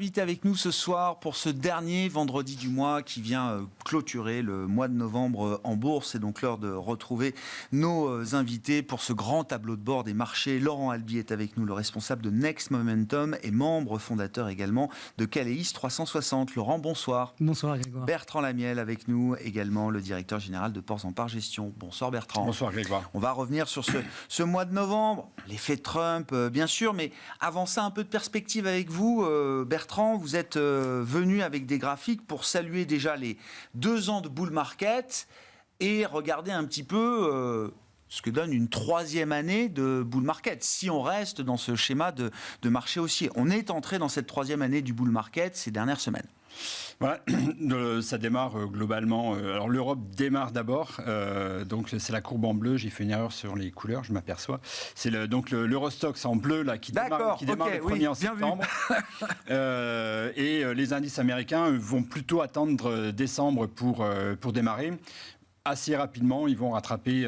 invités avec nous ce soir pour ce dernier vendredi du mois qui vient clôturer le mois de novembre en bourse. C'est donc l'heure de retrouver nos invités pour ce grand tableau de bord des marchés. Laurent Albi est avec nous, le responsable de Next Momentum et membre fondateur également de Caleis 360. Laurent, bonsoir. Bonsoir Grégoire. Bertrand Lamiel avec nous également, le directeur général de Ports en Part Gestion. Bonsoir Bertrand. Bonsoir Grégoire. On va revenir sur ce mois de novembre, l'effet Trump bien sûr, mais avant ça un peu de perspective avec vous. Bertrand, vous êtes venu avec des graphiques pour saluer déjà les 2 ans de bull market et regarder un petit peu ce que donne une 3e année de bull market. Si on reste dans ce schéma de marché haussier, on est entré dans cette 3e année du bull market ces dernières semaines. Voilà, ça démarre globalement. Alors l'Europe démarre d'abord, donc c'est la courbe en bleu. J'ai fait une erreur sur les couleurs, je m'aperçois. C'est l'Eurostoxx en bleu là qui démarre le 1er en septembre. Et les indices américains vont plutôt attendre décembre pour démarrer. Assez rapidement, ils vont rattraper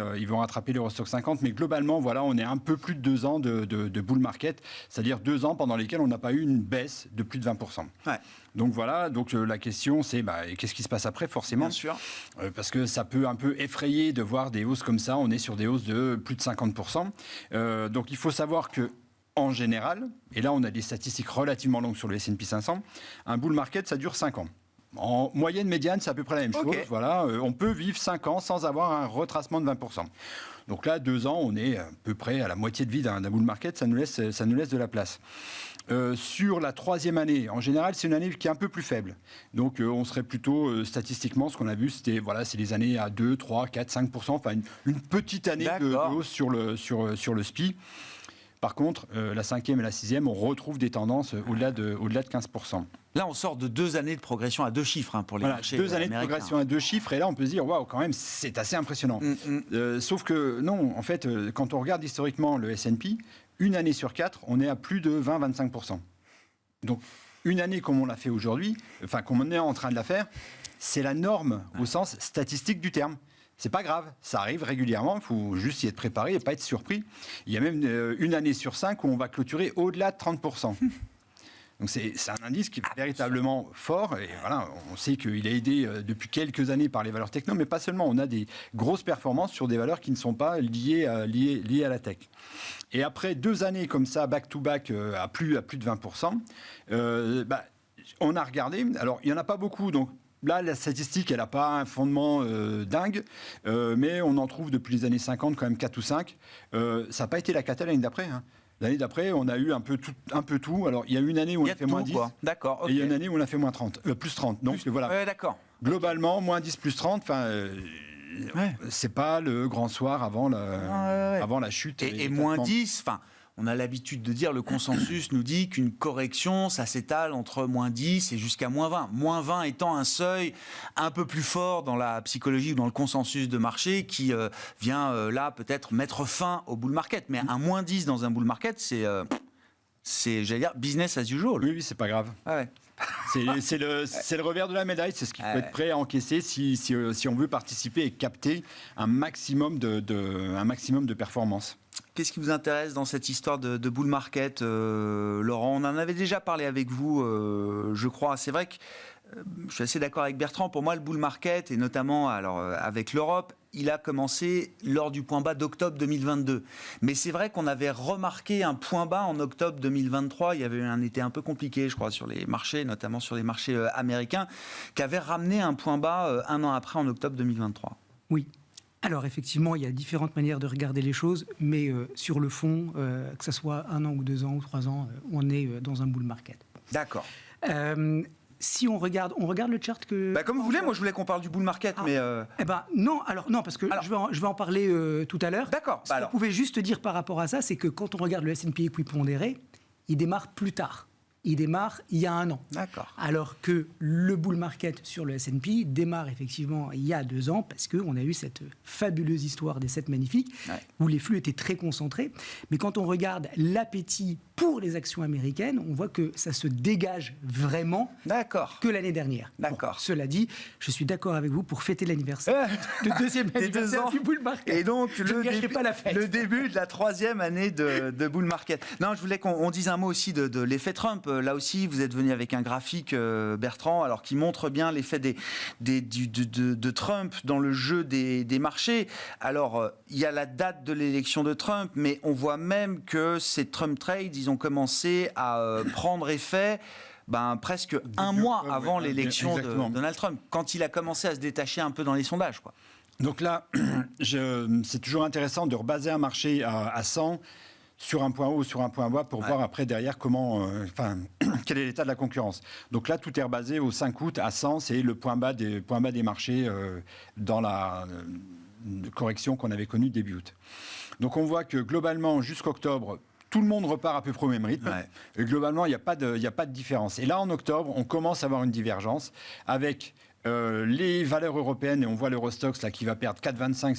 l'Eurostoxx 50, mais globalement, voilà, on est un peu plus de 2 ans de bull market, c'est-à-dire 2 ans pendant lesquels on n'a pas eu une baisse de plus de 20%. Ouais. Donc voilà, la question c'est qu'est-ce qui se passe après, forcément. Bien sûr. Parce que ça peut un peu effrayer de voir des hausses comme ça, on est sur des hausses de plus de 50%. Donc il faut savoir que en général, et là on a des statistiques relativement longues sur le S&P 500, un bull market ça dure 5 ans. En moyenne médiane, c'est à peu près la même chose. Voilà, on peut vivre 5 ans sans avoir un retracement de 20%. Donc là, 2 ans, on est à peu près à la moitié de vie d'un bull market. Ça nous laisse de la place. Sur la 3e année, en général, c'est une année qui est un peu plus faible. Donc, on serait plutôt, statistiquement, ce qu'on a vu, c'est les années à 2, 3, 4, 5%. Enfin, une petite année de hausse sur le SPI. Par contre, la 5e et la 6e, on retrouve des tendances au-delà de 15%. Là, on sort de 2 années de progression à 2 chiffres pour les marchés américains. 2 années de progression à 2 chiffres, et là, on peut se dire, waouh, quand même, c'est assez impressionnant. Sauf que, non, en fait, quand on regarde historiquement le S&P, une année sur 4, on est à plus de 20-25%. Donc, une année comme on l'a fait aujourd'hui, enfin, comme on est en train de la faire, c'est la norme au sens statistique du terme. C'est pas grave, ça arrive régulièrement, il faut juste y être préparé et pas être surpris. Il y a même une année sur 5 où on va clôturer au-delà de 30%. Donc c'est un indice qui est véritablement fort, et voilà, on sait qu'il est aidé depuis quelques années par les valeurs techno, mais pas seulement, on a des grosses performances sur des valeurs qui ne sont pas liées à la tech. Et après 2 années comme ça, back-to-back, à plus de 20%, on a regardé, alors il n'y en a pas beaucoup, donc là, la statistique, elle n'a pas un fondement dingue, mais on en trouve depuis les années 50 quand même 4 ou 5. Ça n'a pas été la cata l'année d'après. Hein. L'année d'après, on a eu un peu tout. Alors, il y a une année où on a fait moins 10. D'accord, okay. Et il y a une année où on a fait plus 30. Donc, voilà. Ouais, d'accord. Globalement, moins 10, plus 30, c'est pas le grand soir avant la chute. Et moins 10, on a l'habitude de dire, le consensus nous dit qu'une correction, ça s'étale entre moins 10 et jusqu'à moins 20. Moins 20 étant un seuil un peu plus fort dans la psychologie ou dans le consensus de marché qui vient là peut-être mettre fin au bull market. Mais un moins 10 dans un bull market, c'est j'allais dire, business as usual. Oui, c'est pas grave. Ah ouais. C'est le revers de la médaille, c'est ce qu'il faut être prêt à encaisser si on veut participer et capter un maximum de performance. Qu'est-ce qui vous intéresse dans cette histoire de bull market, Laurent? On en avait déjà parlé avec vous, je crois. C'est vrai que je suis assez d'accord avec Bertrand. Pour moi, le bull market, et notamment avec l'Europe, il a commencé lors du point bas d'octobre 2022. Mais c'est vrai qu'on avait remarqué un point bas en octobre 2023. Il y avait eu un été un peu compliqué, je crois, sur les marchés, notamment sur les marchés américains, qui avait ramené un point bas 1 an après, en octobre 2023. Oui. Alors effectivement, il y a différentes manières de regarder les choses, mais sur le fond, que ce soit 1 an ou 2 ans ou 3 ans, on est dans un bull market. D'accord. Si on regarde le chart que... comme vous voulez, moi je voulais qu'on parle du bull market, mais... Non, parce que je vais en parler tout à l'heure. D'accord. Ce qu'on pouvait juste dire par rapport à ça, c'est que quand on regarde le S&P équipondéré, il démarre plus tard. Il démarre il y a 1 an. D'accord. Alors que le bull market sur le S&P démarre effectivement il y a 2 ans, parce qu'on a eu cette fabuleuse histoire des 7 magnifiques, où les flux étaient très concentrés. Mais quand on regarde l'appétit pour les actions américaines, on voit que ça se dégage vraiment que l'année dernière. D'accord. Bon, cela dit, je suis d'accord avec vous pour fêter l'anniversaire de 2e anniversaire du bull market. Et donc, pas la fête. Le début de la 3e année de bull market. Non, je voulais qu'on dise un mot aussi de l'effet Trump, là aussi, vous êtes venu avec un graphique, Bertrand, alors qui montre bien l'effet de Trump dans le jeu des marchés. Alors, il y a la date de l'élection de Trump, mais on voit même que ces Trump trades, ils ont commencé à prendre effet presque un mois avant l'élection de Donald Trump, quand il a commencé à se détacher un peu dans les sondages, quoi. Donc là, c'est toujours intéressant de rebaser un marché à 100 sur un point haut ou sur un point bas pour voir après derrière quel est l'état de la concurrence. Donc là, tout est rebasé au 5 août à 100, c'est le point bas des marchés dans la correction qu'on avait connue début août. Donc on voit que globalement, jusqu'octobre, tout le monde repart à peu près au même rythme. Ouais. Et globalement, il n'y a pas de différence. Et là, en octobre, on commence à avoir une divergence avec les valeurs européennes, et on voit l'Eurostoxx là, qui va perdre 4,25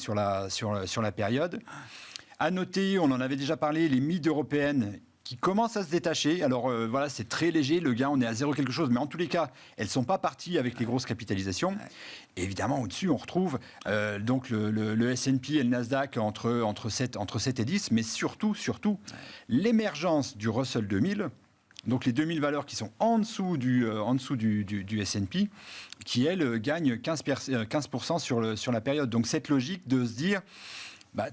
sur la période. À noter, on en avait déjà parlé, les mid européennes qui commencent à se détacher. Alors voilà, c'est très léger, le gain, on est à 0 quelque chose, mais en tous les cas, elles ne sont pas parties avec les grosses capitalisations. Et évidemment, au-dessus, on retrouve donc le S&P et le Nasdaq entre 7 et 10, mais surtout l'émergence du Russell 2000, donc les 2000 valeurs qui sont en dessous du S&P, qui, elles, gagnent 15% sur la période. Donc cette logique de se dire,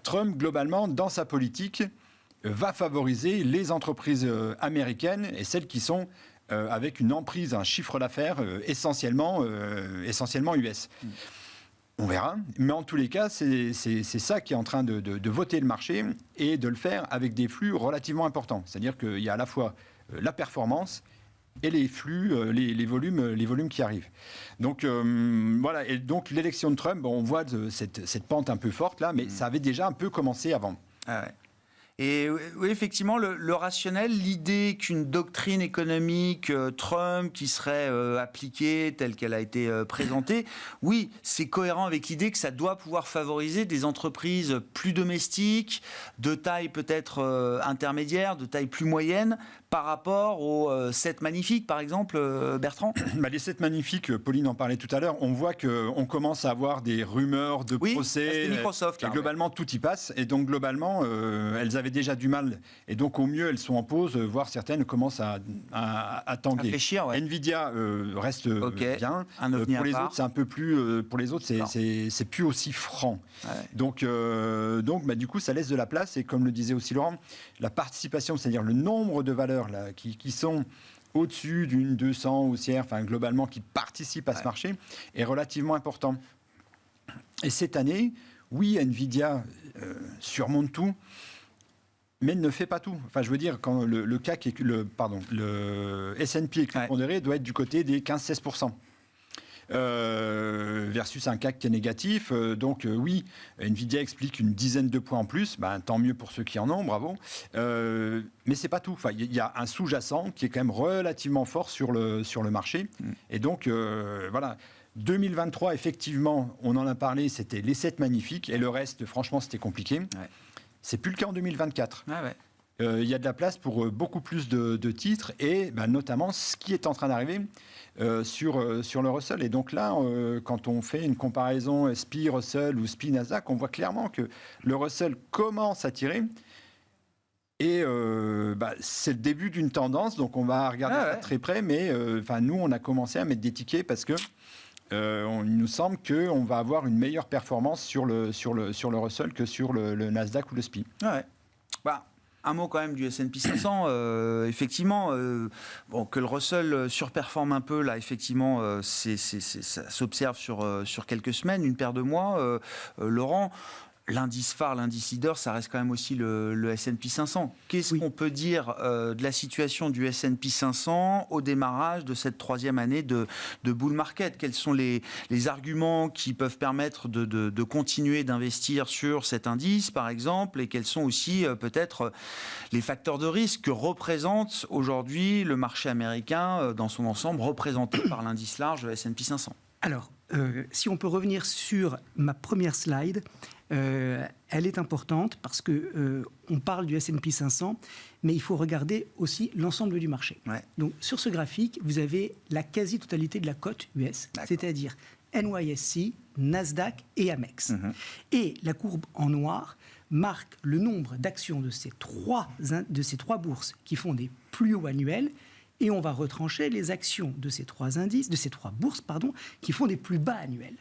Trump, globalement, dans sa politique, va favoriser les entreprises américaines et celles qui sont avec une emprise, un chiffre d'affaires essentiellement US. On verra, mais en tous les cas, c'est ça qui est en train de voter le marché et de le faire avec des flux relativement importants. C'est-à-dire qu'il y a à la fois la performance et les flux, les volumes qui arrivent. Donc voilà, et donc l'élection de Trump, on voit cette pente un peu forte là, mais ça avait déjà un peu commencé avant. Ah ouais. Et oui, effectivement, le rationnel, l'idée qu'une doctrine économique Trump qui serait appliquée telle qu'elle a été présentée, oui, c'est cohérent avec l'idée que ça doit pouvoir favoriser des entreprises plus domestiques, de taille peut-être intermédiaire, de taille plus moyenne, par rapport aux 7 magnifiques, par exemple, Bertrand. Les 7 magnifiques, Pauline en parlait tout à l'heure, on voit qu'on commence à avoir des rumeurs de procès. Oui, Microsoft. Et globalement, tout y passe. Et donc, globalement, elles avaient déjà du mal. Et donc, au mieux, elles sont en pause, voire certaines commencent à tanguer. Réfléchir, ouais. Nvidia reste bien. Pour les autres, c'est un peu plus. Pour les autres, c'est plus aussi franc. Ouais. Donc, du coup, ça laisse de la place. Et comme le disait aussi Laurent, la participation, c'est-à-dire le nombre de valeurs là, qui sont au-dessus d'une 200 haussière, globalement, qui participent à ce marché, est relativement important. Et cette année, oui, Nvidia surmonte tout, mais ne fait pas tout. Je veux dire, quand le CAC le S&P est pondéré, doit être du côté des 15-16%. Versus un CAC qui est négatif. Donc oui, Nvidia explique une dizaine de points en plus. Tant mieux pour ceux qui en ont, bravo. Mais c'est pas tout. Il y a un sous-jacent qui est quand même relativement fort sur le marché. Et donc voilà. 2023, effectivement, on en a parlé, c'était les 7 magnifiques. Et le reste, franchement, c'était compliqué. Ouais. C'est plus le cas en 2024. Ah ouais. Il y a de la place pour beaucoup plus de titres et notamment ce qui est en train d'arriver sur le Russell. Et donc là, quand on fait une comparaison SPI Russell ou SPI Nasdaq, on voit clairement que le Russell commence à tirer. Et c'est le début d'une tendance, donc on va regarder ça très près. Mais nous, on a commencé à mettre des tickets parce que il nous semble qu'on va avoir une meilleure performance sur le Russell que sur le Nasdaq ou le SPI. Ouais. Un mot quand même du S&P 500, effectivement, que le Russell surperforme un peu, là, effectivement, ça s'observe sur quelques semaines, une paire de mois. Laurent, l'indice phare, l'indice leader, ça reste quand même aussi le S&P 500. Qu'est-ce qu'on peut dire de la situation du S&P 500 au démarrage de cette 3e année de bull market? Quels sont les arguments qui peuvent permettre de continuer d'investir sur cet indice, par exemple, et quels sont aussi peut-être les facteurs de risque que représente aujourd'hui le marché américain dans son ensemble, représenté par l'indice large, le S&P 500? Alors, si on peut revenir sur ma première slide, elle est importante parce que on parle du S&P 500, mais il faut regarder aussi l'ensemble du marché. Ouais. Donc, sur ce graphique, vous avez la quasi-totalité de la cote US, c'est-à-dire NYSE, Nasdaq et Amex. Et la courbe en noir marque le nombre d'actions de ces trois bourses qui font des plus hauts annuels Et on va retrancher les actions de ces 3 indices, de ces 3 bourses, qui font des plus bas annuels.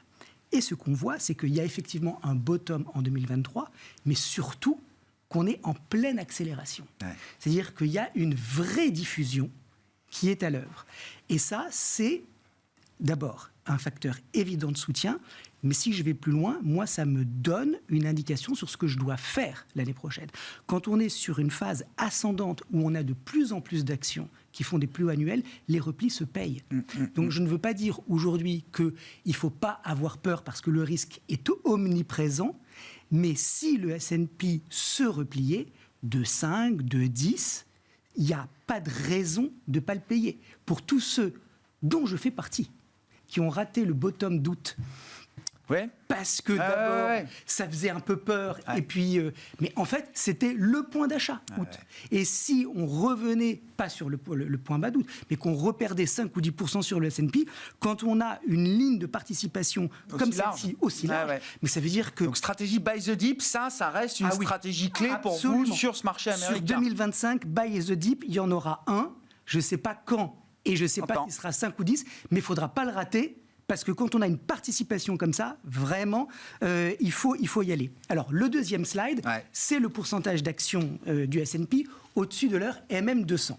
Et ce qu'on voit, c'est qu'il y a effectivement un bottom en 2023, mais surtout qu'on est en pleine accélération. Ouais. C'est-à-dire qu'il y a une vraie diffusion qui est à l'œuvre. Et ça, c'est d'abord un facteur évident de soutien, mais si je vais plus loin, moi, ça me donne une indication sur ce que je dois faire l'année prochaine. Quand on est sur une phase ascendante où on a de plus en plus d'actions qui font des plus hauts annuels, les replis se payent. Donc je ne veux pas dire aujourd'hui qu'il ne faut pas avoir peur parce que le risque est omniprésent, mais si le S&P se repliait de 5, de 10, il n'y a pas de raison de ne pas le payer. Pour tous ceux dont je fais partie, qui ont raté le bottom d'août, parce que d'abord, ça faisait un peu peur, et puis, mais en fait, c'était le point d'achat août. Et si on revenait, pas sur le point bas d'août, mais qu'on reperdait 5 ou 10% sur le S&P, quand on a une ligne de participation comme celle-ci, aussi large, mais ça veut dire que... Donc stratégie buy the dip, ça reste une stratégie clé pour vous sur ce marché américain. Sur 2025, buy the dip, il y en aura un, je ne sais pas quand, et je ne sais pas s'il sera 5 ou 10, mais il ne faudra pas le rater. Parce que quand on a une participation comme ça, vraiment, il faut y aller. Alors, le deuxième slide, c'est le pourcentage d'actions du S&P au-dessus de leur MM200.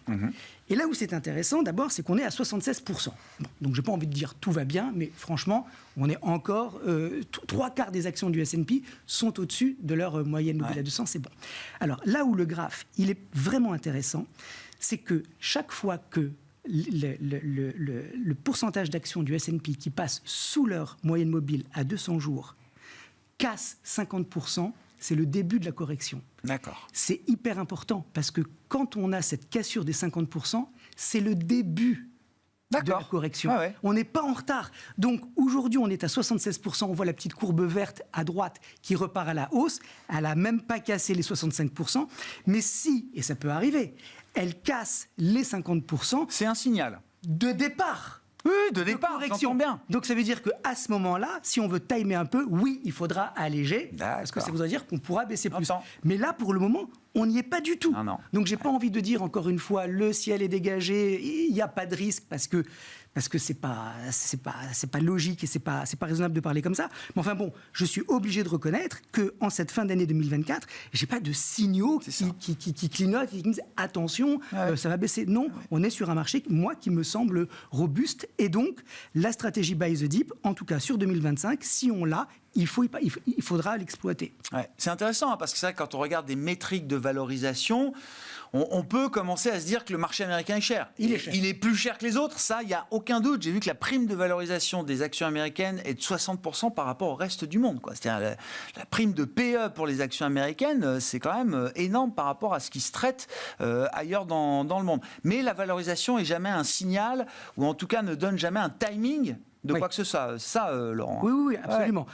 Et là où c'est intéressant, d'abord, c'est qu'on est à 76%. Bon, donc, je n'ai pas envie de dire tout va bien, mais franchement, on est encore... 3/4 des actions du S&P sont au-dessus de leur moyenne mobile à 200, c'est bon. Alors, là où le graphe, il est vraiment intéressant, c'est que chaque fois que le pourcentage d'actions du S&P qui passe sous leur moyenne mobile à 200 jours casse 50%, c'est le début de la correction. D'accord. C'est hyper important parce que quand on a cette cassure des 50%, c'est le début de la correction. On n'est pas en retard. Donc aujourd'hui, on est à 76%. On voit la petite courbe verte à droite qui repart à la hausse. Elle n'a même pas cassé les 65%. Mais si, et ça peut arriver, elle casse les 50%... C'est un signal. De départ. Oui, de départ, correction. Bien. Donc ça veut dire qu'à ce moment-là, si on veut timer un peu, oui, il faudra alléger, parce que ça voudrait dire qu'on pourra baisser plus. Mais là, pour le moment, on n'y est pas du tout. Non. Donc j'ai pas envie de dire, encore une fois, le ciel est dégagé, il n'y a pas de risque, parce que c'est pas logique et c'est pas raisonnable de parler comme ça. Mais enfin bon, je suis obligé de reconnaître qu'en cette fin d'année 2024, j'ai pas de signaux qui clignotent, qui me disent attention, ça va baisser. Non, on est sur un marché, moi, qui me semble robuste. Et donc, la stratégie buy the dip, en tout cas sur 2025, si on l'a, il faudra l'exploiter. C'est intéressant, parce que c'est vrai que quand on regarde des métriques de valorisation, on peut commencer à se dire que le marché américain est cher. Il est cher. Il est plus cher que les autres, ça, il n'y a aucun doute. J'ai vu que la prime de valorisation des actions américaines est de 60% par rapport au reste du monde, quoi. C'est-à-dire la prime de PE pour les actions américaines, c'est quand même énorme par rapport à ce qui se traite ailleurs dans le monde. Mais la valorisation n'est jamais un signal, ou en tout cas ne donne jamais un timing de quoi que ce soit. Ça, Laurent. Oui, absolument.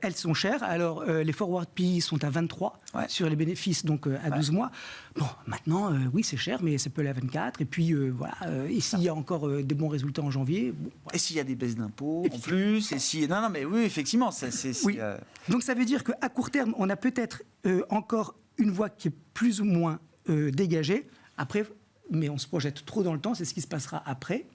Elles sont chères. Alors, les forward PE sont à 23 sur les bénéfices, donc à 12 mois. Bon, maintenant, oui, c'est cher, mais ça peut aller à 24. Et puis, voilà. Et s'il y a encore des bons résultats en janvier... Bon, et s'il y a des baisses d'impôts, en plus, et si... Non, mais oui, effectivement. Oui. Donc, ça veut dire qu'à court terme, on a peut-être encore une voie qui est plus ou moins dégagée. Après, mais on se projette trop dans le temps, c'est ce qui se passera après.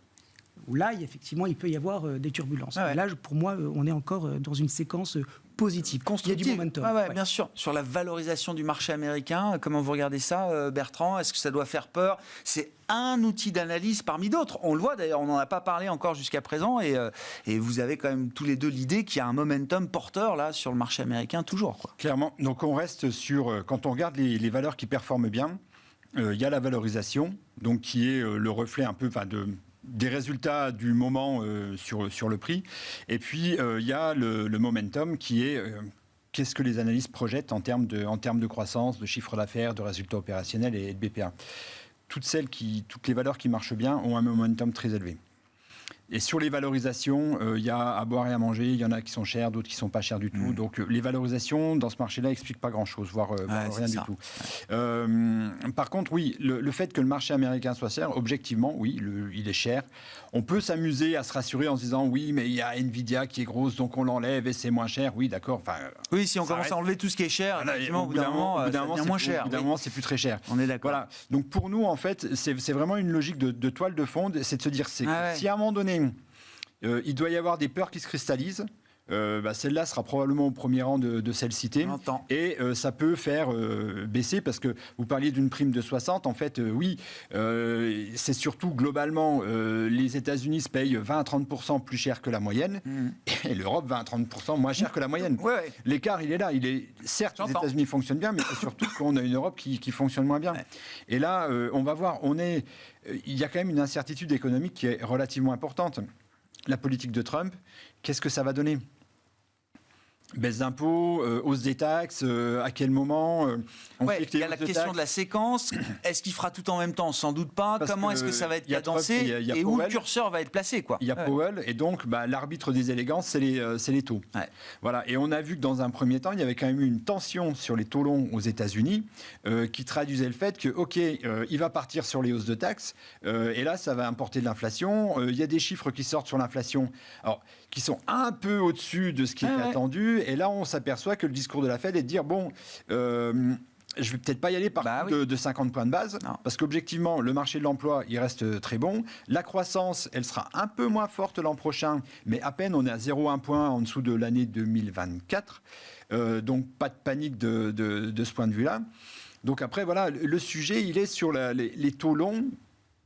Où là, effectivement, il peut y avoir des turbulences. Là, pour moi, on est encore dans une séquence positive. Constructive. Il y a du momentum. Bien sûr. Sur la valorisation du marché américain, comment vous regardez ça, Bertrand? Est-ce que ça doit faire peur? C'est un outil d'analyse parmi d'autres. On le voit d'ailleurs, on n'en a pas parlé encore jusqu'à présent, et vous avez quand même tous les deux l'idée qu'il y a un momentum porteur là sur le marché américain toujours, quoi. Clairement. Donc on reste sur, quand on regarde les valeurs qui performent bien, il y a la valorisation, donc qui est le reflet un peu des résultats du moment sur le prix. Et puis, il y a le momentum qui est qu'est-ce que les analystes projettent en termes de croissance, de chiffre d'affaires, de résultats opérationnels et de BPA. Toutes les valeurs qui marchent bien ont un momentum très élevé. Et sur les valorisations, il y a à boire et à manger. Il y en a qui sont chers, d'autres qui ne sont pas chers du tout. Donc les valorisations dans ce marché-là n'expliquent pas grand-chose, voire rien du tout. Par contre, oui, le fait que le marché américain soit cher, objectivement, oui, il est cher. On peut s'amuser à se rassurer en se disant oui, mais il y a Nvidia qui est grosse, donc on l'enlève et c'est moins cher. Oui, d'accord. Oui, si on commence à enlever tout ce qui est cher, effectivement, au bout d'un moment, c'est moins cher. Au bout d'un moment, c'est plus très cher. On est d'accord. Voilà. Donc pour nous, en fait, c'est vraiment une logique de toile de fond. C'est de se dire, si à un moment donné, il doit y avoir des peurs qui se cristallisent, celle-là sera probablement au premier rang de celles citées. Et ça peut faire baisser, parce que vous parliez d'une prime de 60. En fait, oui, c'est surtout globalement, les États-Unis se payent 20 à 30% plus cher que la moyenne, et l'Europe 20 à 30% moins cher que la moyenne. Ouais. L'écart, il est là. Certes, les États-Unis fonctionnent bien, mais c'est surtout qu'on a une Europe qui fonctionne moins bien. Ouais. Et là, on va voir, il y a quand même une incertitude économique qui est relativement importante. La politique de Trump, qu'est-ce que ça va donner ? Baisse d'impôts, hausse des taxes, à quel moment il y a la question de la séquence. Est-ce qu'il fera tout en même temps ? Sans doute pas. Comment est-ce que ça va être cadencé ? Et où le curseur va être placé, quoi. Il y a Powell, et donc l'arbitre des élégances, c'est les taux. Ouais. Voilà. Et on a vu que dans un premier temps, il y avait quand même eu une tension sur les taux longs aux États-Unis qui traduisait le fait que, il va partir sur les hausses de taxes, et là, ça va importer de l'inflation. Il y a des chiffres qui sortent sur l'inflation, qui sont un peu au-dessus de ce qui était attendu. Et là, on s'aperçoit que le discours de la Fed est de dire, je vais peut-être pas y aller par de 50 points de base, parce qu'objectivement, le marché de l'emploi, il reste très bon. La croissance, elle sera un peu moins forte l'an prochain, mais à peine, on est à 0,1 point en dessous de l'année 2024. Donc, pas de panique de ce point de vue-là. Donc après, voilà, le sujet, il est sur les taux longs.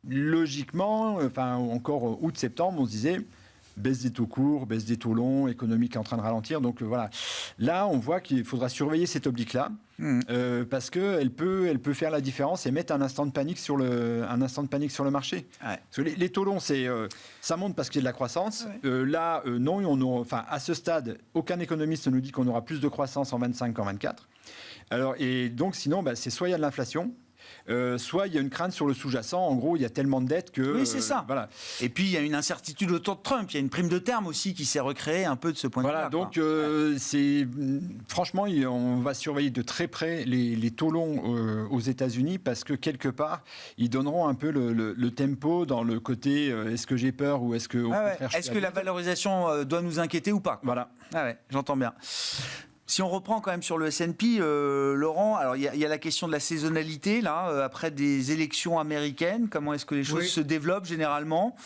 Logiquement, encore août-septembre, on se disait... baisse des taux courts, baisse des taux longs, économique est en train de ralentir. Donc voilà, là on voit qu'il faudra surveiller cette oblique-là parce qu'elle peut faire la différence et mettre un instant de panique sur le marché. Ouais. Parce que les taux longs, ça monte parce qu'il y a de la croissance. Ouais. Non, à ce stade, aucun économiste ne nous dit qu'on aura plus de croissance en 25 qu'en 24. Et donc sinon, c'est soit il y a de l'inflation, soit il y a une crainte sur le sous-jacent. En gros, il y a tellement de dettes que... Oui, c'est ça. Voilà. Et puis, il y a une incertitude autour de Trump. Il y a une prime de terme aussi qui s'est recréée un peu de ce point de vue-là. Donc, franchement, on va surveiller de très près les taux longs aux États-Unis parce que, quelque part, ils donneront un peu le tempo dans le côté est-ce que j'ai peur ou est-ce que... Est-ce que la valorisation doit nous inquiéter ou pas ? Voilà. J'entends bien. Si on reprend quand même sur le S&P, Laurent, alors il y a la question de la saisonnalité là, après des élections américaines. Comment est-ce que les choses se développent généralement ?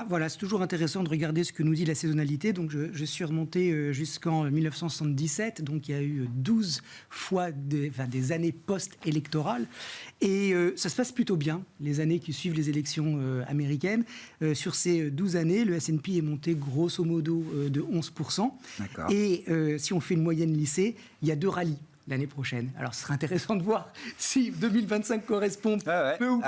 Voilà, c'est toujours intéressant de regarder ce que nous dit la saisonnalité. Donc je suis remonté jusqu'en 1977. Donc il y a eu 12 fois des années post-électorales. Et ça se passe plutôt bien, les années qui suivent les élections américaines. Sur ces 12 années, le S&P est monté grosso modo de 11%. D'accord. Et si on fait une moyenne lycée, il y a 2 rallyes l'année prochaine. Alors, ce serait intéressant de voir si 2025 correspond peu ou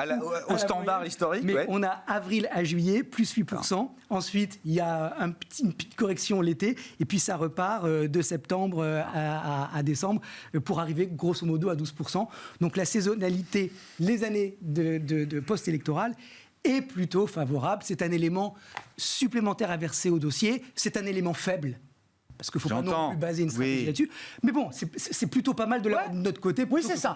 au standard historique. Mais on a avril à juillet, plus 8%. Ensuite, il y a une petite correction l'été. Et puis, ça repart de septembre à décembre pour arriver grosso modo à 12%. Donc, la saisonnalité, les années de post-électorale est plutôt favorable. C'est un élément supplémentaire à verser au dossier. C'est un élément faible. Parce qu'il ne faut pas non plus baser une stratégie là-dessus. Mais bon, c'est plutôt pas mal de notre côté. Oui, c'est ça.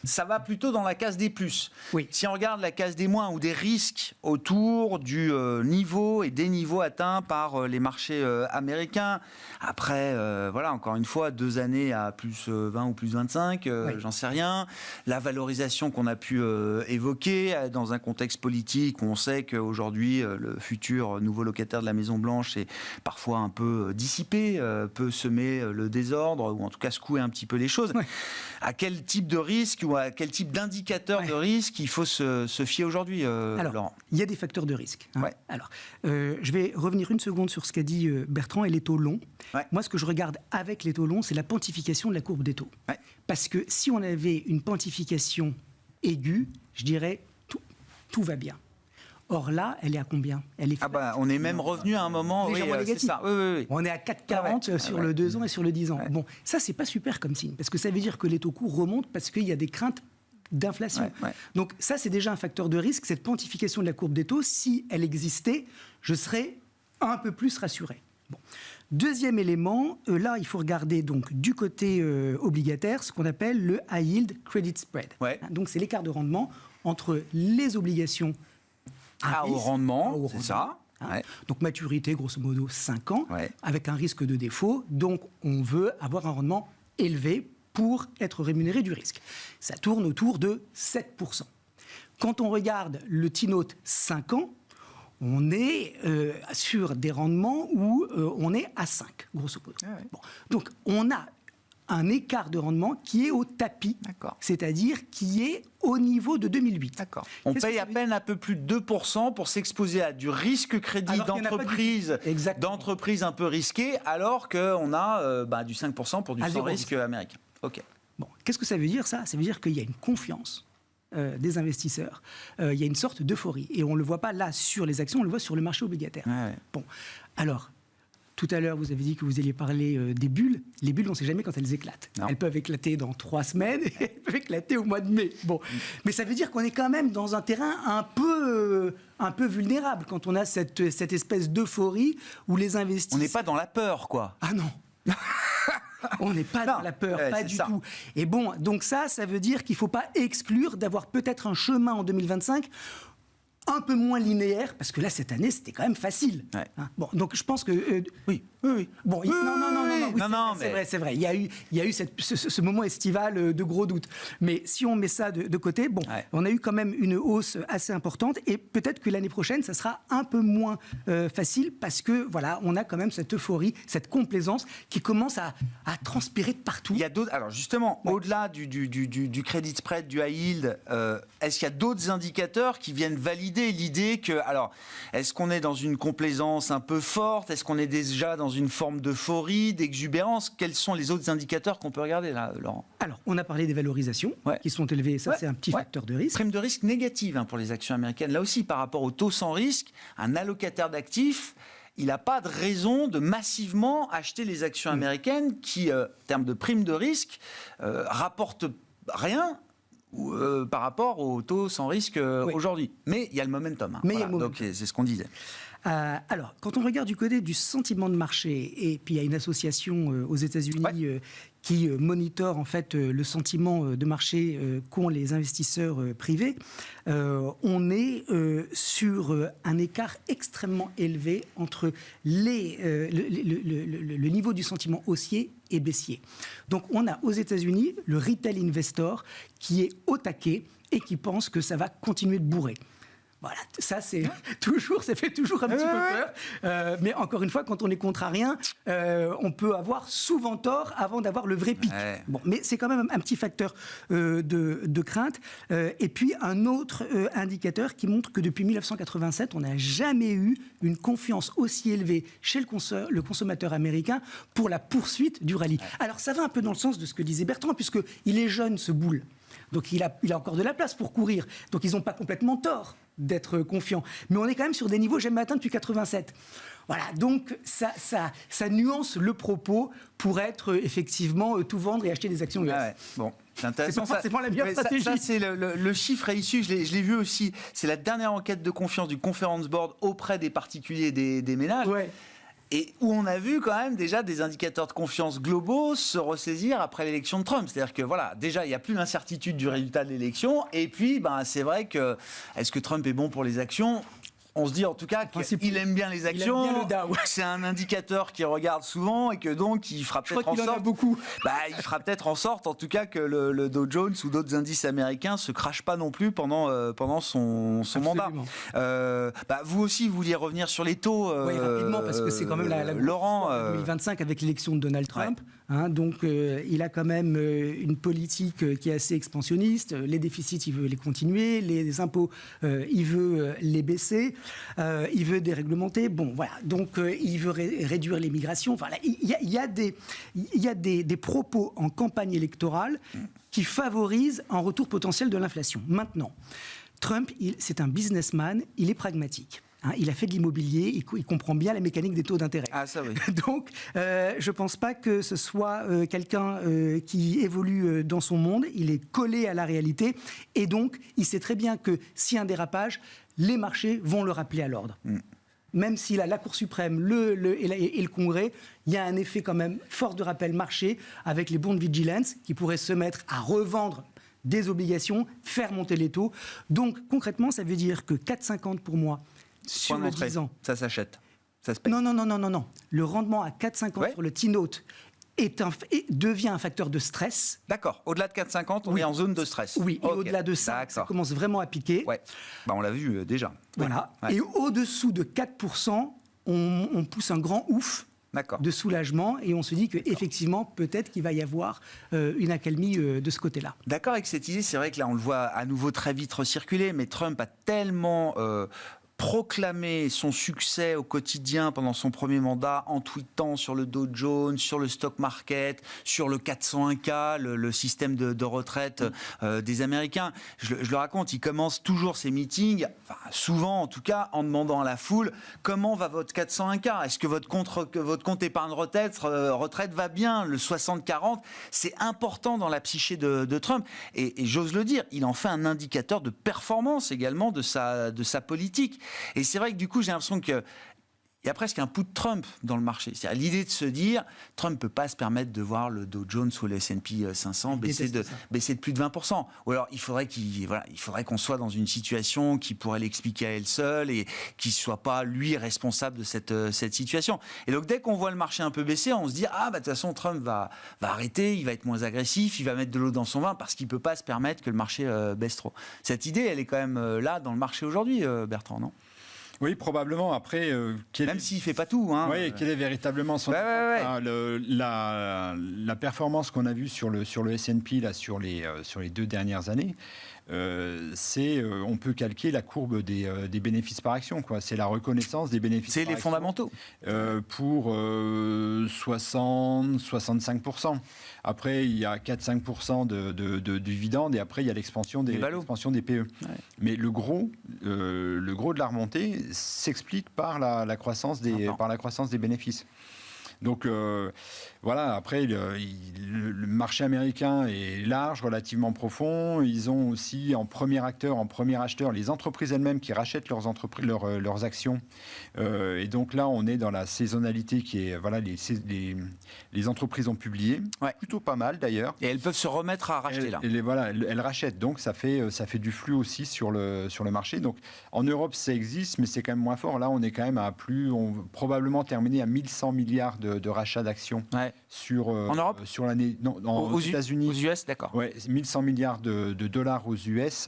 Ça va plutôt dans la case des plus. Oui. Si on regarde la case des moins ou des risques autour du niveau et des niveaux atteints par les marchés américains, après, encore une fois, 2 années à plus 20 ou plus 25, j'en sais rien. La valorisation qu'on a pu évoquer dans un contexte politique où on sait qu'aujourd'hui, le futur nouveau locataire de la Maison-Blanche est parfois un peu dissipé, peut semer le désordre ou en tout cas secouer un petit peu les choses. À quel type de risque ou à quel type d'indicateur de risque il faut se fier aujourd'hui, Laurent ? Il y a des facteurs de risque. Alors, je vais revenir une seconde sur ce qu'a dit Bertrand et les taux longs. Moi, ce que je regarde avec les taux longs, c'est la pontification de la courbe des taux. Parce que si on avait une pontification aiguë, je dirais tout va bien. Or là, elle est à combien ? Elle est on est même revenu à un moment... c'est ça. Oui. On est à 4,40 sur le 2 ans et sur le 10 ans. Bon, ça, c'est pas super comme signe, parce que ça veut dire que les taux courts remontent parce qu'il y a des craintes d'inflation. Donc ça, c'est déjà un facteur de risque, cette pontification de la courbe des taux. Si elle existait, je serais un peu plus rassuré. Bon. Deuxième élément, là, il faut regarder donc du côté obligataire ce qu'on appelle le High Yield Credit Spread. Donc c'est l'écart de rendement entre les obligations à haut rendement, c'est ça. Donc maturité, grosso modo, 5 ans, avec un risque de défaut. Donc on veut avoir un rendement élevé pour être rémunéré du risque. Ça tourne autour de 7%. Quand on regarde le T-Note 5 ans, on est sur des rendements où on est à 5, grosso modo. Bon. Donc on a un écart de rendement qui est au tapis, c'est-à-dire qui est au niveau de 2008. On paye à peine un peu plus de 2% pour s'exposer à du risque crédit d'entreprise un peu risqué, alors qu'on a du 5% pour du sans risque américain. Bon, qu'est-ce que ça veut dire, ça ? Ça veut dire qu'il y a une confiance des investisseurs. Il y a une sorte d'euphorie. Et on ne le voit pas là sur les actions, on le voit sur le marché obligataire. Bon, alors... Tout à l'heure, vous avez dit que vous alliez parler des bulles. Les bulles, on ne sait jamais quand elles éclatent. Elles peuvent éclater dans 3 semaines et elles peuvent éclater au mois de mai. Bon. Mais ça veut dire qu'on est quand même dans un terrain un peu vulnérable quand on a cette espèce d'euphorie où les investisseurs... On n'est pas dans la peur, quoi. Ah non. On n'est pas dans la peur, pas du tout. Et bon, donc ça veut dire qu'il ne faut pas exclure d'avoir peut-être un chemin en 2025 un peu moins linéaire, parce que là, cette année, c'était quand même facile. Bon, donc je pense que... Oui. Bon, c'est vrai. Il y a eu ce moment estival de gros doutes. Mais si on met ça de côté, bon, on a eu quand même une hausse assez importante, et peut-être que l'année prochaine, ça sera un peu moins facile, parce que, voilà, on a quand même cette euphorie, cette complaisance qui commence à transpirer de partout. Il y a d'autres... Alors justement, au-delà du credit spread, du high yield, est-ce qu'il y a d'autres indicateurs qui viennent valider l'idée que... Alors, est-ce qu'on est dans une complaisance un peu forte ? Est-ce qu'on est déjà dans une forme d'euphorie, d'exubérance ? Quels sont les autres indicateurs qu'on peut regarder là, Laurent ? Alors, on a parlé des valorisations qui sont élevées. Ça, c'est un petit facteur de risque. Prime de risque négative pour les actions américaines. Là aussi, par rapport au taux sans risque, un allocataire d'actifs, il n'a pas de raison de massivement acheter les actions américaines qui, en termes de prime de risque, rapportent rien par rapport au taux sans risque aujourd'hui. Mais il y a le momentum. Donc c'est ce qu'on disait. Alors, quand on regarde du côté du sentiment de marché, et puis il y a une association aux États-Unis qui monitore en fait le sentiment de marché qu'ont les investisseurs privés, on est sur un écart extrêmement élevé entre le niveau du sentiment haussier et baissier. Donc on a aux États-Unis le retail investor qui est au taquet et qui pense que ça va continuer de bourrer. Voilà, ça fait toujours un petit peu peur. Mais encore une fois, quand on est contrarien, on peut avoir souvent tort avant d'avoir le vrai pic. Bon, mais c'est quand même un petit facteur de crainte. Et puis un autre indicateur qui montre que depuis 1987, on n'a jamais eu une confiance aussi élevée chez le consommateur américain pour la poursuite du rallye. Alors ça va un peu dans le sens de ce que disait Bertrand, puisqu'il est jeune, ce boule. Donc il a encore de la place pour courir. Donc ils n'ont pas complètement tort d'être confiants. Mais on est quand même sur des niveaux jamais atteints depuis 87. Voilà, donc ça nuance le propos pour être effectivement tout vendre et acheter des actions US. Bon. C'est intéressant. C'est pas la meilleure stratégie. Ça, c'est le chiffre est issu, je l'ai vu aussi, c'est la dernière enquête de confiance du Conference Board auprès des particuliers et des ménages. Et où on a vu quand même déjà des indicateurs de confiance globaux se ressaisir après l'élection de Trump. C'est-à-dire que voilà, déjà il n'y a plus d'incertitude du résultat de l'élection. Et puis c'est vrai que est-ce que Trump est bon pour les actions ? On se dit en tout cas qu'il aime bien les actions. Il aime bien le Dow. C'est un indicateur qu'il regarde souvent et que donc il fera peut-être en sorte. Il fera peut-être en sorte, en tout cas, que le Dow Jones ou d'autres indices américains se crachent pas non plus pendant son mandat. Vous aussi, vous vouliez revenir sur les taux. Oui, rapidement, parce que c'est quand même la Laurent 2025 avec l'élection de Donald Trump. Donc il a quand même une politique qui est assez expansionniste. Les déficits, il veut les continuer. Les impôts, il veut les baisser. Il veut déréglementer. Bon, voilà. Donc il veut réduire l'immigration. Enfin, il y a des propos en campagne électorale qui favorisent un retour potentiel de l'inflation. Maintenant, Trump, c'est un businessman. Il est pragmatique. il a fait de l'immobilier, il comprend bien la mécanique des taux d'intérêt. Ah, ça oui. Donc, je ne pense pas que ce soit quelqu'un qui évolue dans son monde. Il est collé à la réalité. Et donc, il sait très bien que s'il y a un dérapage, les marchés vont le rappeler à l'ordre. Même si la Cour suprême et le Congrès, il y a un effet quand même force de rappel marché avec les bond vigilance qui pourraient se mettre à revendre des obligations, faire monter les taux. Donc, concrètement, ça veut dire que 4,50 pour moi, sur le 10 ans... Ça s'achète, ça se paye. Non. Le rendement à 4,50 sur le T-Note devient un facteur de stress. D'accord. Au-delà de 4,50, on est en zone de stress. Oui, et au-delà de ça, ça commence vraiment à piquer. Ouais. On l'a vu déjà. Voilà. Ouais. Et au-dessous de 4%, on pousse un grand ouf de soulagement et on se dit qu'effectivement, peut-être qu'il va y avoir une accalmie de ce côté-là. D'accord avec cette idée. C'est vrai que là, on le voit à nouveau très vite recirculer, mais Trump a tellement... proclamer son succès au quotidien pendant son premier mandat en tweetant sur le Dow Jones, sur le stock market, sur le 401K, le système de retraite des Américains. Je le raconte, il commence toujours ses meetings, souvent en tout cas, en demandant à la foule comment va votre 401K ? Est-ce que votre compte épargne retraite va bien ? Le 60-40, c'est important dans la psyché de Trump. Et j'ose le dire, il en fait un indicateur de performance également de sa politique. Et c'est vrai que du coup, j'ai l'impression qu'il y a presque un pouls de Trump dans le marché. C'est-à-dire l'idée de se dire, Trump ne peut pas se permettre de voir le Dow Jones ou le S&P 500 baisser de plus de 20%. Ou alors, il faudrait qu'on soit dans une situation qui pourrait l'expliquer à elle seule et qui ne soit pas, lui, responsable de cette situation. Et donc, dès qu'on voit le marché un peu baisser, on se dit, de toute façon, Trump va arrêter, il va être moins agressif, il va mettre de l'eau dans son vin parce qu'il ne peut pas se permettre que le marché baisse trop. Cette idée, elle est quand même là dans le marché aujourd'hui, Bertrand, non ? Oui, probablement. Après, même s'il ne fait pas tout. Oui, quel est véritablement son impact. La performance qu'on a vue sur le S&P là, sur les 2 dernières années, on peut calquer la courbe des bénéfices par action. C'est la reconnaissance des bénéfices par action. C'est les fondamentaux. Pour 60-65%. Après, il y a 4-5% de dividendes et après, il y a l'expansion des PE. Ouais. Mais le gros de la remontée s'explique par la croissance des bénéfices. Donc voilà, après le marché américain est large, relativement profond. Ils ont aussi en premier acheteur les entreprises elles-mêmes qui rachètent leurs actions. Et donc là, on est dans la saisonnalité qui est les entreprises ont publié, plutôt pas mal d'ailleurs. Et elles peuvent se remettre à racheter là. Elles rachètent, donc ça fait du flux aussi sur le marché. Donc en Europe, ça existe, mais c'est quand même moins fort. Là, on est quand même on va probablement terminer à 1100 milliards de rachats d'actions en Europe, sur l'année. Non, aux États-Unis. Aux US, d'accord. Ouais, 1100 milliards de dollars aux US.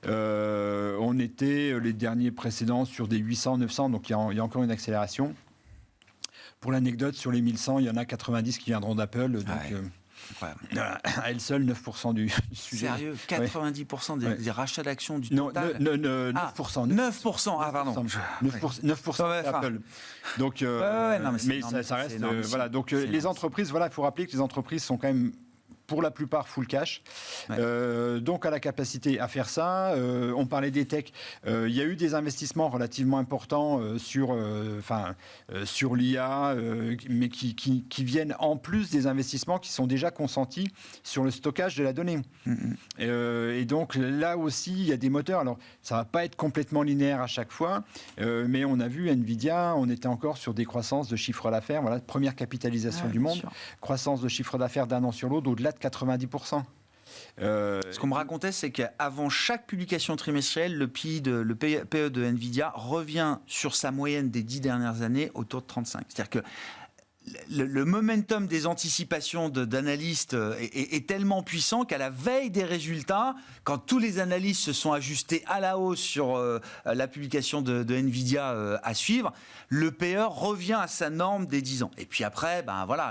On était les derniers précédents sur des 800, 900, donc il y a encore une accélération. Pour l'anecdote, sur les 1100, il y en a 90 qui viendront d'Apple. Donc, à elle seule, 9% du sujet. Sérieux, 90% des rachats d'actions du total. 9%. 9%, pardon. 9% Apple. Donc, mais ça reste. Voilà. Donc, les entreprises, il faut rappeler que les entreprises sont quand même, pour la plupart, full cash. Donc, à la capacité à faire ça. On parlait des techs. Il y a eu des investissements relativement importants sur l'IA, mais qui viennent en plus des investissements qui sont déjà consentis sur le stockage de la donnée. Et donc, là aussi, il y a des moteurs. Alors, ça ne va pas être complètement linéaire à chaque fois, mais on a vu Nvidia, on était encore sur des croissances de chiffre d'affaires. Voilà, première capitalisation du monde. Croissance de chiffre d'affaires d'un an sur l'autre, au-delà de 90%. Ce qu'on me racontait, c'est qu'avant chaque publication trimestrielle, le PE de Nvidia revient sur sa moyenne des 10 dernières années autour de 35. C'est-à-dire que le momentum des anticipations d'analystes est tellement puissant qu'à la veille des résultats, quand tous les analystes se sont ajustés à la hausse sur la publication de Nvidia à suivre, le PE revient à sa norme des 10 ans. Et puis après,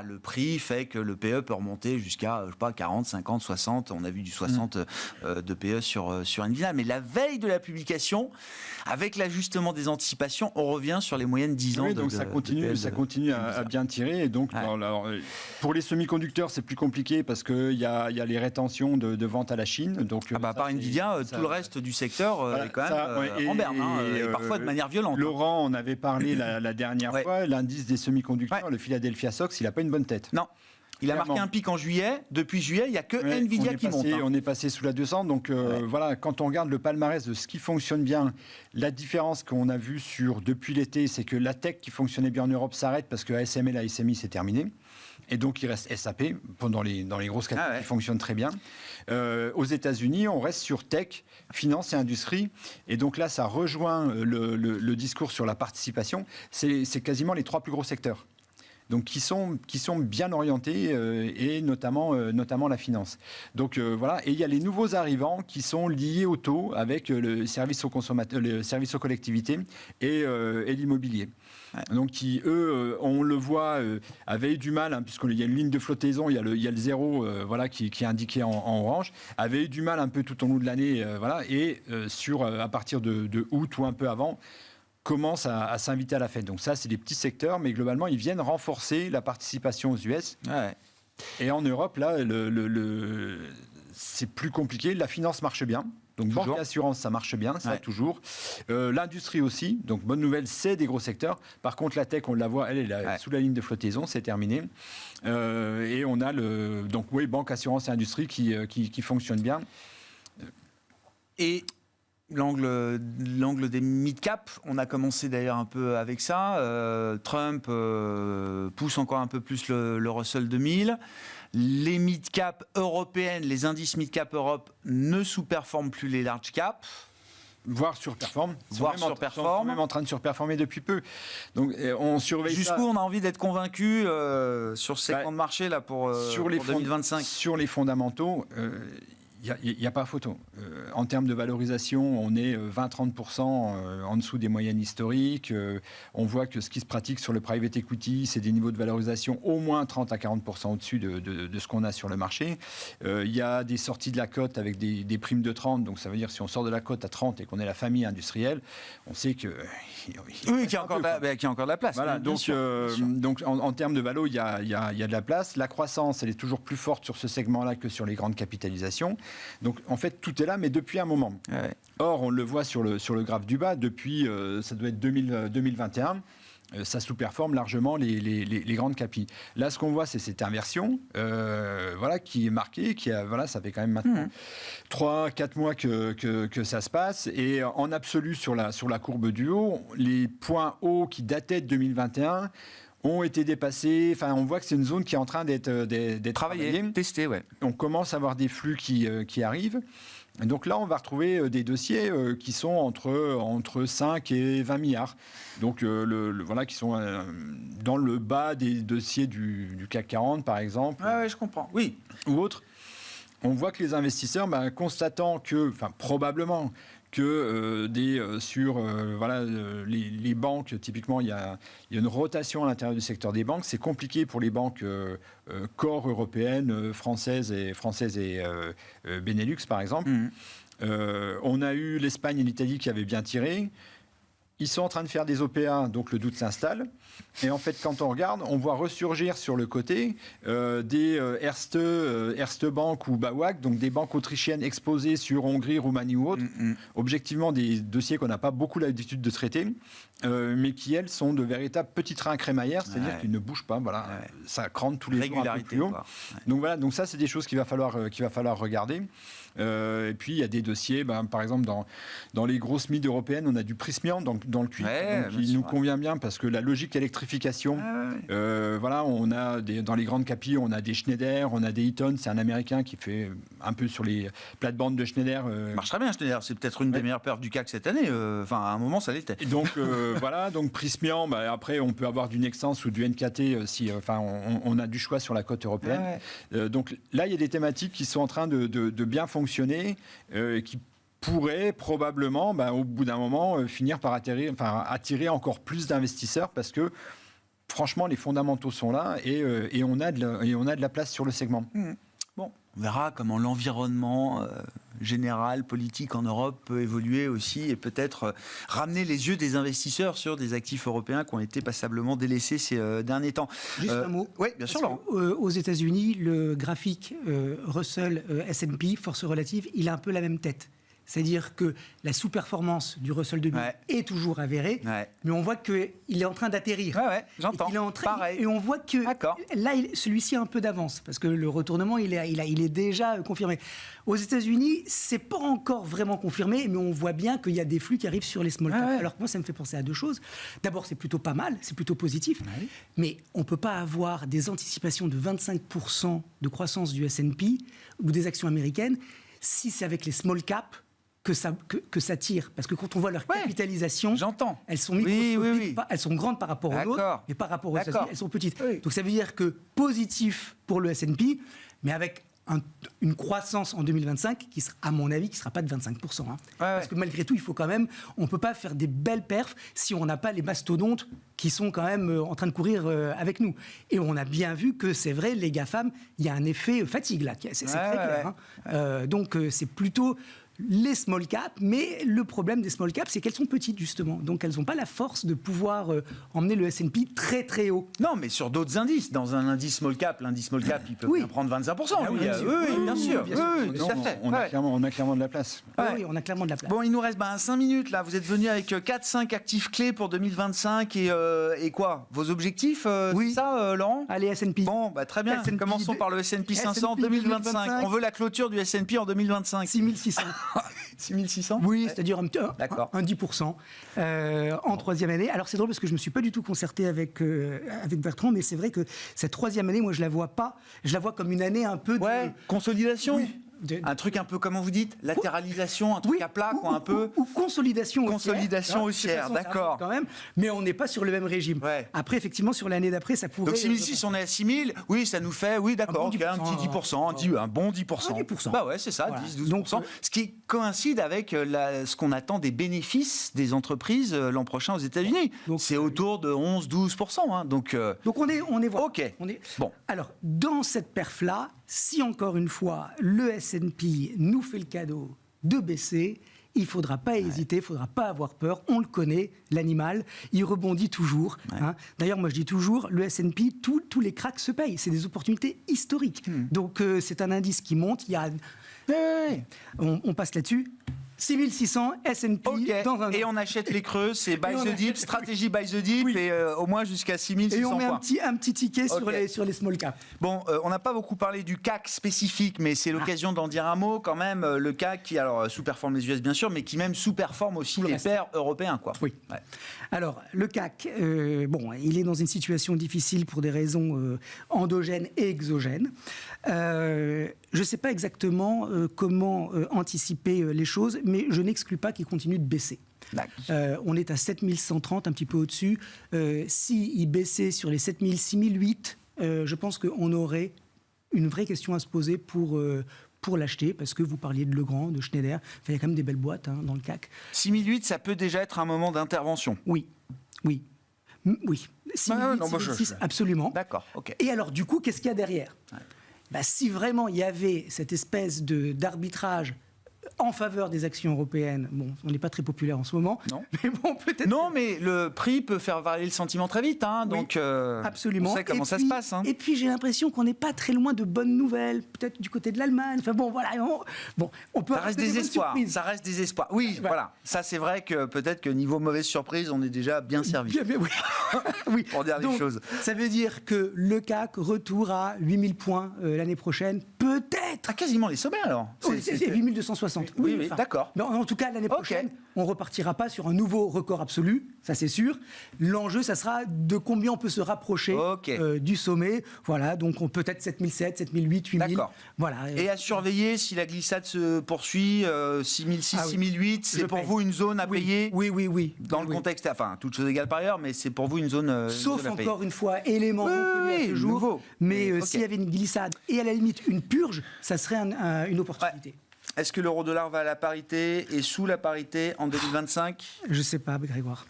le prix fait que le PE peut remonter jusqu'à 40, 50, 60. On a vu du 60 de PE sur Nvidia. Mais la veille de la publication, avec l'ajustement des anticipations, on revient sur les moyennes 10 ans. Oui, donc ça continue à bien tirer. tiré. Et donc, pour les semi-conducteurs, c'est plus compliqué parce qu'il y a les rétentions de vente à la Chine. Donc, par Nvidia, tout le reste du secteur est quand même en berne, et parfois de manière violente. Laurent, on avait parlé la dernière fois, l'indice des semi-conducteurs, le Philadelphia SOX, il n'a pas une bonne tête. Non. Il a marqué un pic en juillet. Depuis juillet, il n'y a que Nvidia qui monte. On est passé sous la 200. Donc voilà, quand on regarde le palmarès de ce qui fonctionne bien, la différence qu'on a vue depuis l'été, c'est que la tech qui fonctionnait bien en Europe s'arrête parce que ASML, ASMI, c'est terminé. Et donc, il reste SAP dans les grosses catégories qui fonctionnent très bien. Aux États-Unis, on reste sur tech, finance et industrie. Et donc là, ça rejoint le discours sur la participation. C'est quasiment les 3 plus gros secteurs. Donc qui sont bien orientés et notamment la finance. Donc voilà, et il y a les nouveaux arrivants qui sont liés au taux avec le service aux consommateurs, le service aux collectivités et l'immobilier. Donc qui, eux, on le voit, avaient eu du mal, puisqu'il y a une ligne de flottaison, il y a le zéro qui est indiqué en orange, avaient eu du mal un peu tout au long de l'année, et à partir de août ou un peu avant, commencent à s'inviter à la fête. Donc ça, c'est des petits secteurs, mais globalement, ils viennent renforcer la participation aux US. Et en Europe, là, c'est plus compliqué. La finance marche bien. Donc banque et assurance, ça marche bien, ça toujours. L'industrie aussi, donc bonne nouvelle, c'est des gros secteurs. Par contre, la tech, on la voit, elle est sous la ligne de flottaison, c'est terminé. Et on a banque, assurance et industrie qui fonctionnent bien. Et l'angle des mid-cap, on a commencé d'ailleurs un peu avec ça. Trump pousse encore un peu plus le Russell 2000. Les mid-cap européennes, les indices mid-cap Europe ne sous-performent plus les large-cap. Voire surperforment. Ils sont même en train de surperformer depuis peu. Donc on surveille jusqu'où on a envie d'être convaincu sur ces segments de marché là pour 2025. Sur les fondamentaux, il n'y a pas photo. En termes de valorisation, on est 20-30% en dessous des moyennes historiques. On voit que ce qui se pratique sur le private equity, c'est des niveaux de valorisation au moins 30 à 40% au-dessus de ce qu'on a sur le marché. Il y a des sorties de la cote avec des primes de 30. Donc ça veut dire si on sort de la cote à 30 et qu'on est la famille industrielle, on sait que... qu'il y a encore de la place. Voilà, donc en termes de valo, il y a de la place. La croissance, elle est toujours plus forte sur ce segment-là que sur les grandes capitalisations. Donc en fait tout est là, mais depuis un moment. Or on le voit sur le graphe du bas, depuis ça doit être 2021, ça sous-performe largement les grandes capis. Là ce qu'on voit c'est cette inversion qui est marquée, ça fait quand même maintenant 3-4 mois que ça se passe, et en absolu sur la courbe du haut, les points hauts qui dataient de 2021 ont été dépassés. Enfin, on voit que c'est une zone qui est en train d'être travaillée, testée. On commence à avoir des flux qui arrivent. Et donc là, on va retrouver des dossiers qui sont entre 5 et 20 milliards. Donc, qui sont dans le bas des dossiers du CAC 40, par exemple. Oui, je comprends. Oui. Ou autres. On voit que les investisseurs, constatant que, probablement, que les banques, typiquement, il y a une rotation à l'intérieur du secteur des banques. C'est compliqué pour les banques core européennes, françaises et Benelux, par exemple. On a eu l'Espagne et l'Italie qui avaient bien tiré. Ils sont en train de faire des OPA, donc le doute s'installe. Et en fait, quand on regarde, on voit ressurgir sur le côté des Erste Bank ou BAWAG, donc des banques autrichiennes exposées sur Hongrie, Roumanie ou autres. Objectivement, des dossiers qu'on n'a pas beaucoup l'habitude de traiter, mais qui, elles, sont de véritables petits trains crémaillères, c'est-à-dire qu'ils ne bougent pas. Ça crante tous les jours un peu plus haut. Donc ça, c'est des choses qu'il va falloir regarder. Et puis, il y a des dossiers, par exemple, dans les grosses mid européennes, on a du Prysmian dans le cuivre, qui nous convient bien parce que la logique électrification, on a dans les grandes capilles, on a des Schneider, on a des Eaton, c'est un Américain qui fait un peu sur les plates-bandes de Schneider. Marche très bien, Schneider, c'est peut-être une des meilleures perfs du CAC cette année, à un moment ça l'était. Et donc, donc Prysmian, après on peut avoir du Nexans ou du NKT si on a du choix sur la cote européenne. Donc là, il y a des thématiques qui sont en train de bien fonctionner, qui pourrait probablement, au bout d'un moment, finir par attirer encore plus d'investisseurs parce que, franchement, les fondamentaux sont là et on a de la place sur le segment. Bon, on verra comment l'environnement générale politique en Europe peut évoluer aussi et peut-être ramener les yeux des investisseurs sur des actifs européens qui ont été passablement délaissés ces derniers temps. Juste un mot. Oui, bien sûr, Laurent. Aux États-Unis, le graphique Russell S&P, force relative, il a un peu la même tête. C'est-à-dire que la sous-performance du Russell 2000 est toujours avérée, mais on voit qu'il est en train d'atterrir. J'entends. Pareil. Et on voit que là, celui-ci a un peu d'avance, parce que le retournement, il est déjà confirmé. Aux États-Unis, c'est pas encore vraiment confirmé, mais on voit bien qu'il y a des flux qui arrivent sur les small caps. Alors que moi, ça me fait penser à deux choses. D'abord, c'est plutôt pas mal, c'est plutôt positif, mais on ne peut pas avoir des anticipations de 25% de croissance du S&P ou des actions américaines si c'est avec les small caps que ça tire. Parce que quand on voit leur capitalisation, elles sont microscopiques, elles sont grandes par rapport aux autres, mais par rapport aux États-Unis, elles sont petites. Donc ça veut dire que positif pour le S&P, mais avec une croissance en 2025 qui sera, à mon avis, qui ne sera pas de 25%. Parce que malgré tout, il faut quand même, on ne peut pas faire des belles perfs si on n'a pas les mastodontes qui sont quand même en train de courir avec nous. Et on a bien vu que c'est vrai, les GAFAM, il y a un effet fatigue là, c'est très clair. Donc c'est plutôt les small caps, mais le problème des small caps, c'est qu'elles sont petites, justement. Donc, elles n'ont pas la force de pouvoir emmener le S&P très, très haut. Non, mais sur d'autres indices. Dans un indice small cap, il peut bien prendre 25%. Bien sûr. Tout à fait. On a clairement de la place. Oui, on a clairement de la place. Bon, il nous reste 5 minutes, là. Vous êtes venu avec 4-5 actifs clés pour 2025 et quoi ? Vos objectifs, c'est ça, Laurent ? Allez, S&P. Bon, très bien. Commençons par le S&P 500 2025. On veut la clôture du S&P en 2025. 6600. 6600 ? Oui, c'est-à-dire un 10% en troisième année. Alors c'est drôle parce que je ne me suis pas du tout concerté avec Bertrand, mais c'est vrai que cette troisième année, moi je la vois pas. Je la vois comme une année un peu de consolidation. Oui. Un truc un peu, comment vous dites, latéralisation, un truc à plat, un peu. Ou consolidation haussière, d'accord. Quand même, mais on n'est pas sur le même régime. Après, effectivement, sur l'année d'après, ça pourrait. Donc 6006, on est à 6000, ça nous fait, d'accord, un petit 10%, un bon 10%. Bah ouais, c'est ça, 10-12%. Donc, ce qui coïncide avec ce qu'on attend des bénéfices des entreprises l'an prochain aux États-Unis. C'est autour de 11-12%. Donc on est voilà. OK. Bon. Alors, dans cette perf-là, si encore une fois, le S&P nous fait le cadeau de baisser, il ne faudra pas hésiter, il ne faudra pas avoir peur. On le connaît, l'animal, il rebondit toujours. D'ailleurs, moi je dis toujours, le S&P, tous les cracks se payent. C'est des opportunités historiques. Donc c'est un indice qui monte. On passe là-dessus. 6600 S&P dans un an. Et on achète les creux, c'est buy the dip, stratégie buy the dip, et au moins jusqu'à 6600 points. Et on met points. un petit ticket sur les small caps. Bon, on n'a pas beaucoup parlé du CAC spécifique, mais c'est l'occasion d'en dire un mot quand même. Le CAC qui sous-performe les US bien sûr, mais qui même sous-performe aussi les pairs européens. Oui. Alors, le CAC, il est dans une situation difficile pour des raisons endogènes et exogènes. Je ne sais pas exactement comment anticiper les choses, mais je n'exclus pas qu'il continue de baisser. On est à 7130, un petit peu au-dessus. S'il baissait sur les 7000, 6008, je pense qu'on aurait une vraie question à se poser pour l'acheter, parce que vous parliez de Legrand, de Schneider, il y a quand même des belles boîtes dans le CAC. 6008, ça peut déjà être un moment d'intervention. Oui. 6006, absolument. D'accord, ok. Et alors, du coup, qu'est-ce qu'il y a derrière ? Si vraiment il y avait cette espèce d'arbitrage en faveur des actions européennes, on n'est pas très populaire en ce moment. Non. Mais bon, peut-être. Non, mais le prix peut faire varier le sentiment très vite. Donc, absolument. On sait comment ça se passe. Et puis, j'ai l'impression qu'on n'est pas très loin de bonnes nouvelles, peut-être du côté de l'Allemagne. Enfin bon, voilà. On peut. Ça reste des espoirs. Oui, voilà. Ça, c'est vrai que peut-être que niveau mauvaise surprise, on est déjà bien servi. Oui. Pour dire les choses. Ça veut dire que le CAC retour à 8000 points l'année prochaine, peut-être. Quasiment les sommets alors. C'est 8260. Oui, d'accord. Mais en tout cas, l'année prochaine, on ne repartira pas sur un nouveau record absolu, ça c'est sûr. L'enjeu, ça sera de combien on peut se rapprocher du sommet. Voilà, donc peut-être 7007, 7008, 8000. D'accord. Voilà. Et à surveiller si la glissade se poursuit, 6006, 6008, c'est pour vous une zone à payer. Oui. Dans le contexte, toutes choses égales par ailleurs, mais c'est pour vous une zone. Sauf zone à payer. Encore une fois, élément à ce jour. Nouveau. Mais s'il y avait une glissade et à la limite une purge, ça serait une opportunité. Est-ce que l'euro-dollar va à la parité et sous la parité en 2025 ? Je ne sais pas, Grégoire.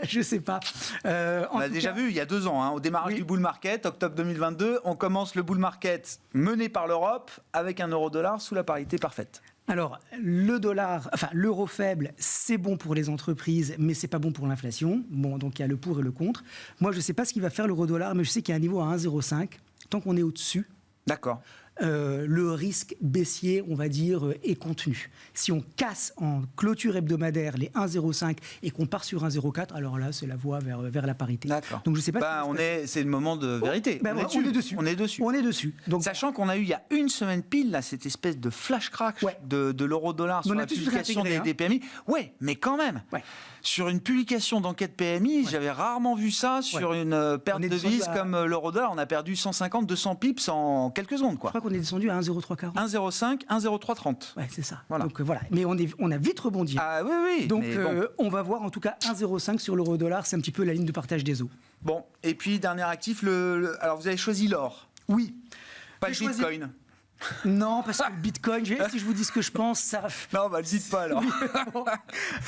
Je ne sais pas. On a déjà vu il y a 2 ans, au démarrage du bull market, octobre 2022, on commence le bull market mené par l'Europe avec un euro-dollar sous la parité parfaite. Alors, l'euro faible, c'est bon pour les entreprises, mais c'est pas bon pour l'inflation. Bon, donc il y a le pour et le contre. Moi, je ne sais pas ce qu'il va faire l'euro-dollar, mais je sais qu'il y a un niveau à 1,05. Tant qu'on est au-dessus, D'accord. Le risque baissier, on va dire, est contenu. Si on casse en clôture hebdomadaire les 1,05 et qu'on part sur 1,04, alors là, c'est la voie vers la parité. D'accord. Donc je sais pas. C'est le moment de vérité. On est dessus. On est dessus. Donc, sachant qu'on a eu il y a une semaine pile là cette espèce de flash crack de l'euro-dollar sur la publication des PMI. Ouais, mais quand même. Ouais. Sur une publication d'enquête PMI, j'avais rarement vu ça sur une perte de devise comme l'euro-dollar. On a perdu 150, 200 pips en quelques secondes, quoi. Je crois qu'on est descendu à 1,0340. 1,05, 1,0330. Ouais, c'est ça. Voilà. Donc voilà. Mais on a vite rebondi. Ah oui. Donc on va voir en tout cas 1,05 sur l'euro-dollar. C'est un petit peu la ligne de partage des eaux. Bon. Et puis dernier actif, alors vous avez choisi l'or. Oui. Pas le Bitcoin. Non, parce que le Bitcoin, si je vous dis ce que je pense, ça... Non, le dites pas alors.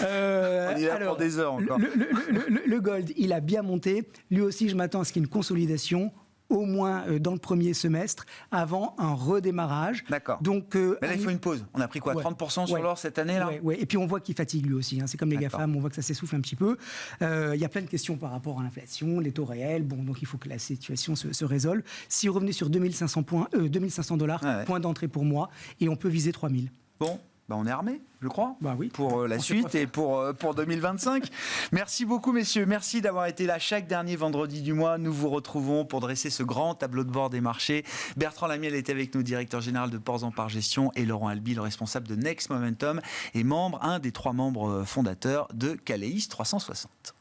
On est là pour des heures encore. Le gold, il a bien monté. Lui aussi, je m'attends à ce qu'il y ait une consolidation, au moins dans le premier semestre, avant un redémarrage. D'accord. Donc, mais là, il faut une pause. On a pris quoi, 30% sur l'or cette année là. Ouais. Et puis on voit qu'il fatigue lui aussi. C'est comme les GAFAM, on voit que ça s'essouffle un petit peu. Il y a plein de questions par rapport à l'inflation, les taux réels. Bon, donc il faut que la situation se résolve. Si on revenait sur 2500 $, point d'entrée pour moi, et on peut viser 3000. Bon. On est armé, je crois, oui. pour la suite et pour 2025. Merci beaucoup, messieurs. Merci d'avoir été là chaque dernier vendredi du mois. Nous vous retrouvons pour dresser ce grand tableau de bord des marchés. Bertrand Lamiel était avec nous, directeur général de Ports en Par Gestion, et Laurent Alby, le responsable de Next Momentum et un des 3 membres fondateurs de Caleis 360.